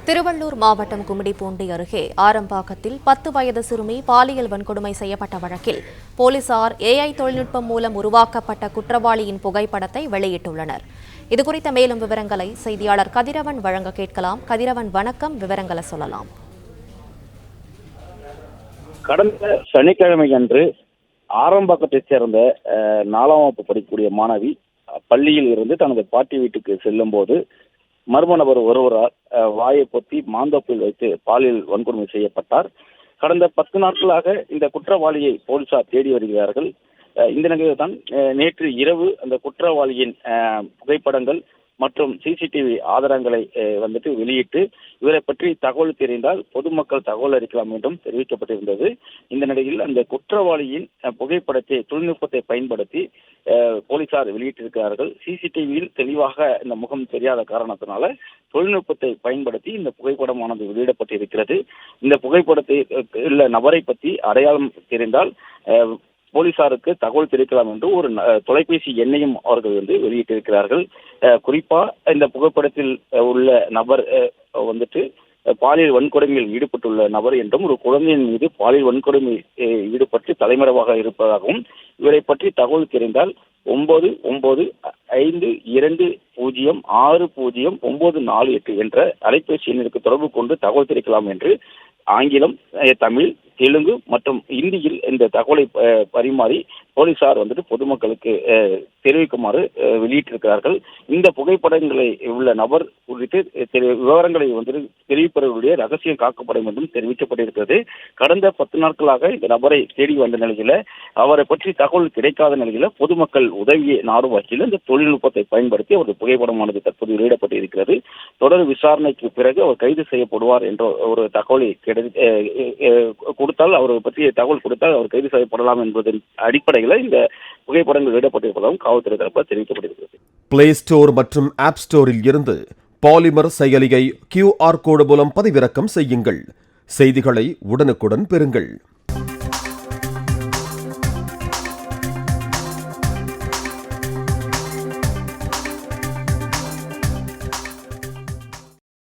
திருவள்ளூர் மாவட்டம் கும்மிடிப்பூண்டி அருகே ஆரம்பாக்கத்தில் 10 வயது சிறுமி பாலியல் வன்கொடுமை செய்யப்பட்ட வழக்கில் போலீசார் AI தொழில்நுட்பம் மூலம் உருவாக்கப்பட்ட குற்றவாளியின் புகைப்படத்தை வெளியிட்டுள்ளனர். இதுகுறித்த மேலும் விவரங்களை செய்தியாளர் கதிரவன் வழங்க கேட்கலாம். கதிரவன், வணக்கம். விவரங்களை சொல்லலாம். கடந்த சனிக்கிழமை அன்று ஆரம்பாக்கத்தைச் சேர்ந்த 4ஆம் வகுப்பு படிக்கக்கூடிய மாணவி பள்ளியில் இருந்து தனது பாட்டி வீட்டுக்கு செல்லும் போது மர்ம நபர் ஒருவரால் வாயை பொத்தி மாந்தோப்பில் வைத்து பாலியல் வன்கொடுமை செய்யப்பட்டார். கடந்த 10 நாட்களாக இந்த குற்றவாளியை போலீசார் தேடி வருகிறார்கள். இந்த நிலையில் தான் நேற்று இரவு அந்த குற்றவாளியின் புகைப்படங்கள் மற்றும் CCTV ஆதாரங்களை வெளியிட்டு இவரை பற்றி தகவல் தெரிந்தால் பொதுமக்கள் தகவல் அளிக்கலாம் என்றும் தெரிவிக்கப்பட்டிருந்தது. இந்த நிலையில் அந்த குற்றவாளியின் புகைப்படத்தை தொழில்நுட்பத்தை பயன்படுத்தி போலீசார் வெளியிட்டிருக்கிறார்கள். CCTVயில் தெளிவாக இந்த முகம் தெரியாத காரணத்தினால தொழில்நுட்பத்தை பயன்படுத்தி இந்த புகைப்படமானது வெளியிடப்பட்டிருக்கிறது. இந்த புகைப்படத்தை உள்ள நபரை பற்றி அடையாளம் தெரிந்தால் போலீசாருக்கு தகவல் தெரிவிக்கலாம் என்று ஒரு தொலைபேசி எண்ணையும் அவர்கள் வெளியிட்டிருக்கிறார்கள். குறிப்பா இந்த புகைப்படத்தில் உள்ள நபர் பாலியல் வன்கொடுமையில் ஈடுபட்டுள்ள நபர் என்றும் ஒரு குழந்தையின் மீது பாலியல் வன்கொடுமை ஈடுபட்டு தலைமறைவாக இருப்பதாகவும் இவரை பற்றி தகவல் தெரிந்தால் 9952060948 என்ற அலைபேசி எண்ணிற்கு தொடர்பு கொண்டு தகவல் தெரிவிக்கலாம் என்று ஆங்கிலம், தமிழ், தெலுங்கு மற்றும் இந்தியில் இந்த தகவலை பரிமாறி போலீசார் பொதுமக்களுக்கு தெரிவிக்குமாறு வெளியிட்டிருக்கிறார்கள். இந்த புகைப்படங்களை உள்ள நபர் குறித்து விவரங்களை தெரிவிப்பவர்களுடைய ரகசியம் காக்கப்படும் என்றும் தெரிவிக்கப்பட்டிருக்கிறது. கடந்த 10 நாட்களாக இந்த நபரை தேடி வந்த நிலையில அவரை பற்றி தகவல் கிடைக்காத நிலையில பொதுமக்கள் உதவியை நாடும் வகையில் இந்த தொழில்நுட்பத்தை பயன்படுத்தி அவரது புகைப்படமானது தற்போது வெளியிடப்பட்டிருக்கிறது. தொடர் விசாரணைக்கு பிறகு அவர் கைது செய்யப்படுவார் என்ற ஒரு தகவலை கொடுத்தால் அவரை பற்றிய தகவல் கொடுத்தால் அவர் கைது செய்யப்படலாம் என்பதன் அடிப்படையில் இந்த புகைப்படங்கள் வெளியிடப்பட்டிருப்பதாகவும் காவல்துறை தரப்பால் தெரிவிக்கப்பட்டிருக்கிறது. பிளே ஸ்டோர் மற்றும் ஆப் ஸ்டோரில் இருந்து பாலிமர் செயலியை QR கோடு மூலம் பதிவிறக்கம் செய்யுங்கள். செய்திகளை உடனுக்குடன் பெறுங்கள்.